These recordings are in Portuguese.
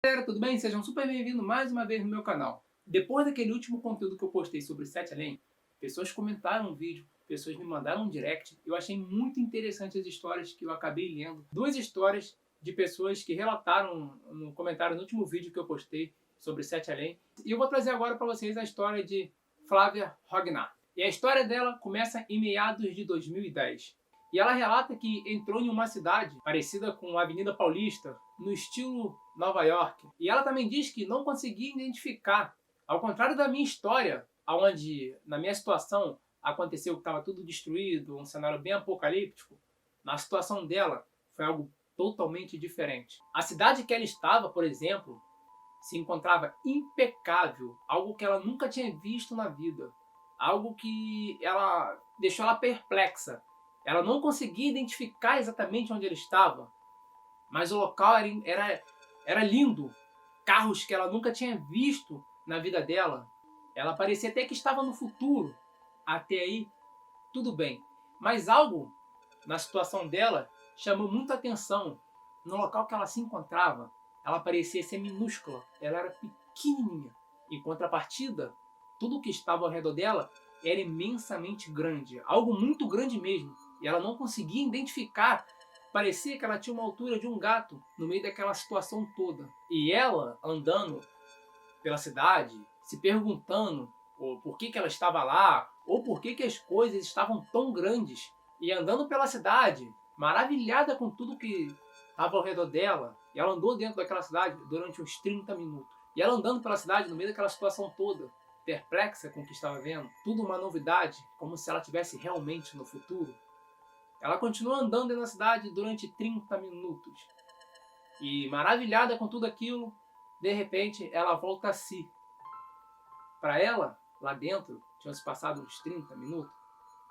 Galera, tudo bem? Sejam super bem-vindos mais uma vez no meu canal. Depois daquele último conteúdo que eu postei sobre Sete Além, pessoas comentaram o vídeo, pessoas me mandaram um direct. Eu achei muito interessante as histórias que eu acabei lendo. Duas histórias de pessoas que relataram no comentário no último vídeo que eu postei sobre Sete Além. E eu vou trazer agora para vocês a história de Flávia Rognar. E a história dela começa em meados de 2010. E ela relata que entrou em uma cidade parecida com a Avenida Paulista, no estilo Nova York. E ela também diz que não conseguia identificar, ao contrário da minha história, onde na minha situação aconteceu que estava tudo destruído, um cenário bem apocalíptico. Na situação dela foi algo totalmente diferente. A cidade que ela estava, por exemplo, se encontrava impecável, algo que ela nunca tinha visto na vida, algo que ela deixou ela perplexa. Ela não conseguia identificar exatamente onde ela estava, mas o local era lindo. Carros que ela nunca tinha visto na vida dela. Ela parecia até que estava no futuro. Até aí, tudo bem. Mas algo na situação dela chamou muita atenção. No local que ela se encontrava, ela parecia ser minúscula. Ela era pequenininha. Em contrapartida, tudo que estava ao redor dela era imensamente grande. Algo muito grande mesmo. E ela não conseguia identificar. Parecia que ela tinha uma altura de um gato no meio daquela situação toda. E ela andando pela cidade, se perguntando ou por que ela estava lá, ou por que as coisas estavam tão grandes. E andando pela cidade, maravilhada com tudo que estava ao redor dela. E ela andou dentro daquela cidade durante uns 30 minutos. E ela andando pela cidade no meio daquela situação toda, perplexa com o que estava vendo, tudo uma novidade, como se ela estivesse realmente no futuro. Ela continua andando na cidade durante 30 minutos. E maravilhada com tudo aquilo, de repente ela volta a si. Para ela, lá dentro, tinham se passado uns 30 minutos,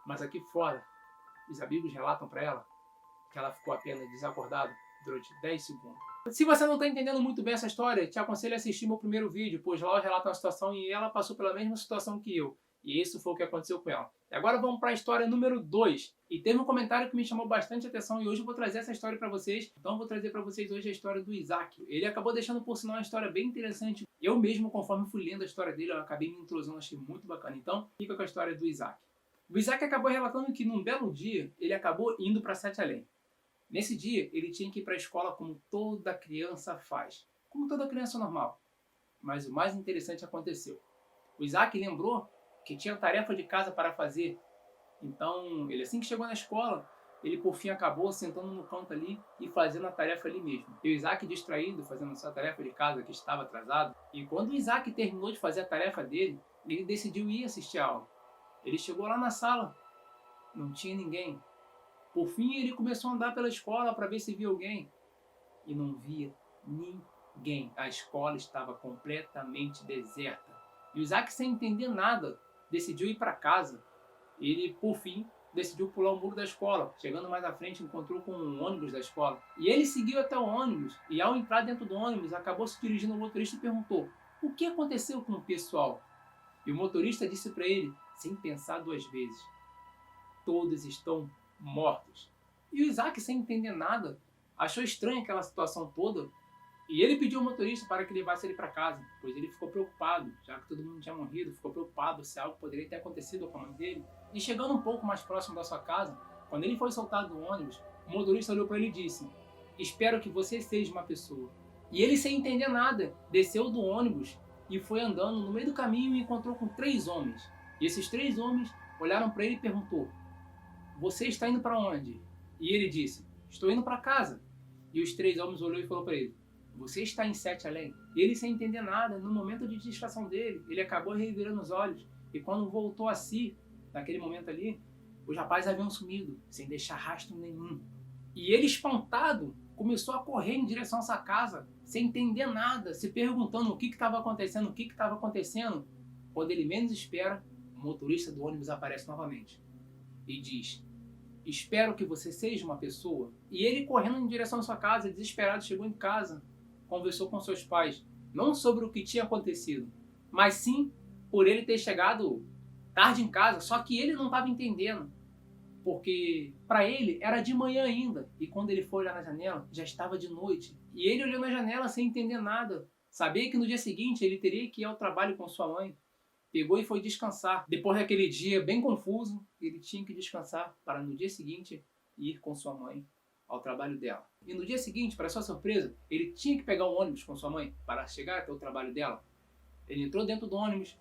mas aqui fora, os amigos relatam para ela que ela ficou apenas desacordada durante 10 segundos. Se você não está entendendo muito bem essa história, te aconselho a assistir meu primeiro vídeo, pois lá eu relato uma situação e ela passou pela mesma situação que eu. E isso foi o que aconteceu com ela. E agora vamos para a história número 2. E teve um comentário que me chamou bastante atenção e hoje eu vou trazer essa história para vocês. Então eu vou trazer para vocês hoje a história do Isaac. Ele acabou deixando por sinal uma história bem interessante. Eu mesmo, conforme fui lendo a história dele, eu acabei me entrosando, achei muito bacana. Então fica com a história do Isaac. O Isaac acabou relatando que num belo dia ele acabou indo para Sete Além. Nesse dia, ele tinha que ir para a escola como toda criança faz. Como toda criança normal. Mas o mais interessante aconteceu. O Isaac lembrou que tinha tarefa de casa para fazer. Então, ele assim que chegou na escola, ele por fim acabou sentando no canto ali e fazendo a tarefa ali mesmo. E o Isaac distraído, fazendo sua tarefa de casa que estava atrasado. E quando o Isaac terminou de fazer a tarefa dele, ele decidiu ir assistir a aula. Ele chegou lá na sala, não tinha ninguém. Por fim, ele começou a andar pela escola para ver se via alguém. E não via ninguém. A escola estava completamente deserta. E o Isaac, sem entender nada, decidiu ir para casa. Ele, por fim, decidiu pular o muro da escola. Chegando mais à frente, encontrou com um ônibus da escola. E ele seguiu até o ônibus. E ao entrar dentro do ônibus, acabou se dirigindo ao motorista e perguntou: o que aconteceu com o pessoal? E o motorista disse para ele, sem pensar duas vezes: todos estão mortos. E o Isaac, sem entender nada, achou estranha aquela situação toda e ele pediu ao motorista para que levasse ele para casa, pois ele ficou preocupado, já que todo mundo tinha morrido, ficou preocupado se algo poderia ter acontecido com a mãe dele. E chegando um pouco mais próximo da sua casa, quando ele foi soltado do ônibus, o motorista olhou para ele e disse: espero que você seja uma pessoa. E ele, sem entender nada, desceu do ônibus e foi andando no meio do caminho e encontrou com 3 homens. E esses 3 homens olharam para ele e perguntou: você está indo para onde? E ele disse: estou indo para casa. E os 3 homens olharam e falou para ele: você está em Sete Além? E ele, sem entender nada, no momento de distração dele, ele acabou revirando os olhos. E quando voltou a si, naquele momento ali, os rapazes haviam sumido, sem deixar rastro nenhum. E ele, espantado, começou a correr em direção a essa casa, sem entender nada, se perguntando o que estava acontecendo, o que estava acontecendo. Quando ele menos espera, o motorista do ônibus aparece novamente e diz: espero que você seja uma pessoa. E ele, correndo em direção à sua casa, desesperado, chegou em casa, conversou com seus pais, não sobre o que tinha acontecido, mas sim por ele ter chegado tarde em casa, só que ele não estava entendendo porque para ele era de manhã ainda, e quando ele foi olhar na janela, já estava de noite. E ele olhou na janela sem entender nada. Sabia que no dia seguinte ele teria que ir ao trabalho com sua mãe. Pegou e foi descansar. Depois daquele dia bem confuso, ele tinha que descansar para no dia seguinte ir com sua mãe ao trabalho dela. E no dia seguinte, para sua surpresa, ele tinha que pegar um ônibus com sua mãe para chegar até o trabalho dela. Ele entrou dentro do ônibus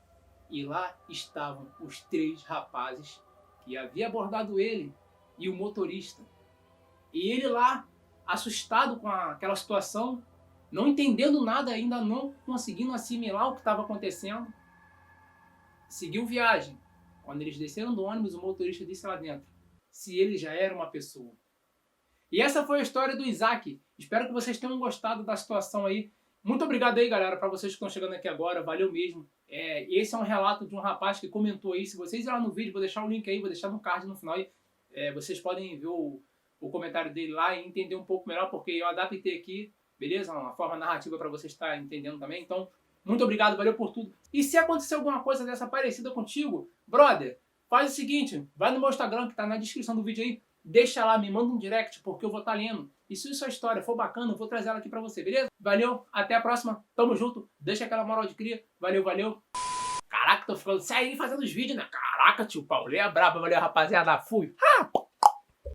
e lá estavam os 3 rapazes que havia abordado ele e o motorista. E ele lá, assustado com aquela situação, não entendendo nada, ainda não conseguindo assimilar o que estava acontecendo, seguiu viagem. Quando eles desceram do ônibus, o motorista disse lá dentro se ele já era uma pessoa. E essa foi a história do Isaac. Espero que vocês tenham gostado da situação aí. Muito obrigado aí, galera, para vocês que estão chegando aqui agora. Valeu mesmo. Esse é um relato de um rapaz que comentou aí. Se vocês irem lá no vídeo, vou deixar o link aí, vou deixar no card no final aí. Vocês podem ver o comentário dele lá e entender um pouco melhor, porque eu adaptei aqui, beleza? Uma forma narrativa para você estar entendendo também. Então, muito obrigado, valeu por tudo. E se acontecer alguma coisa dessa parecida contigo, brother, faz o seguinte, vai no meu Instagram, que tá na descrição do vídeo aí, deixa lá, me manda um direct, porque eu vou estar lendo. E se sua história for bacana, eu vou trazer ela aqui pra você, beleza? Valeu, até a próxima, tamo junto, deixa aquela moral de cria, valeu, valeu. Caraca, tô ficando sério fazendo os vídeos, né? Caraca, tio Paulo, é brabo, valeu, rapaziada, fui.